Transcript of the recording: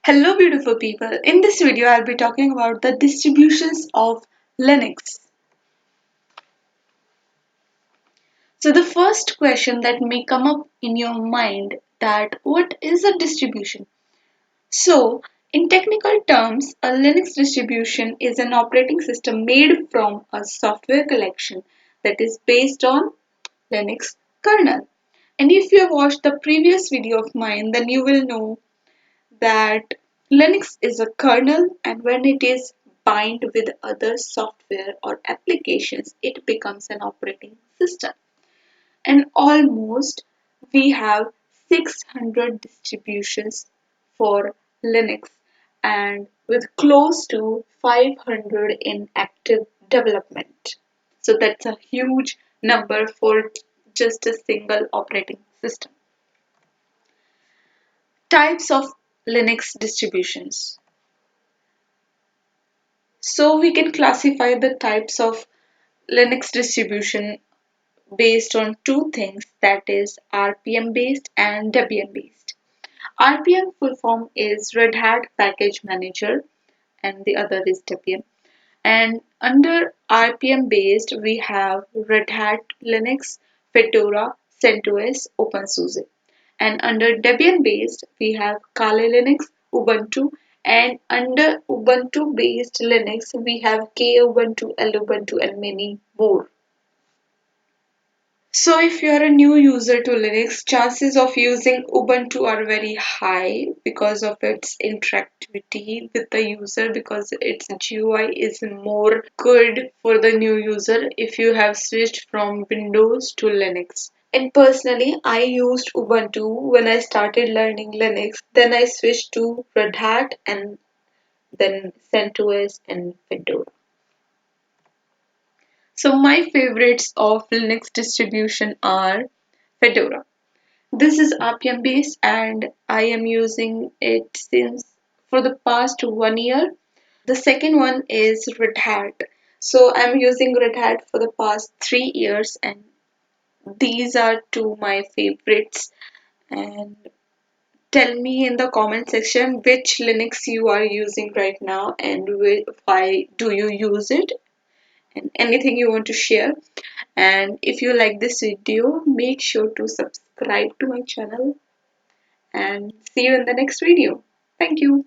Hello beautiful people. In this video I'll be talking about the distributions of Linux. So the first question that may come up in your mind that what is a distribution? So in technical terms, a Linux distribution is an operating system made from a software collection that is based on Linux kernel. And if you have watched the previous video of mine, then you will know that Linux is a kernel, and when it is bind with other software or applications, it becomes an operating system. And almost we have 600 distributions for Linux and with close to 500 in active development. So that's a huge number for just a single operating system. Types of Linux distributions. So we can classify the types of Linux distribution based on two things, that is RPM based and Debian based. RPM full form is Red Hat Package Manager and the other is Debian. And under RPM based we have Red Hat Linux, Fedora, CentOS, OpenSUSE. And under Debian based we have Kali Linux, Ubuntu, and under Ubuntu based Linux we have Kubuntu, Lubuntu, and many more. So if you are a new user to Linux, chances of using Ubuntu are very high because of its interactivity with the user, because its GUI is more good for the new user if you have switched from Windows to Linux. And personally, I used Ubuntu when I started learning Linux. Then I switched to Red Hat and then CentOS and Fedora. So my favorites of Linux distribution are Fedora. This is RPM based and I am using it since for the past 1 year. The second one is Red Hat. So I'm using Red Hat for the past 3 years, and these are two my favorites. And tell me in the comment section which Linux you are using right now and why do you use it, and anything you want to share. And if you like this video, make sure to subscribe to my channel and see you in the next video. Thank you.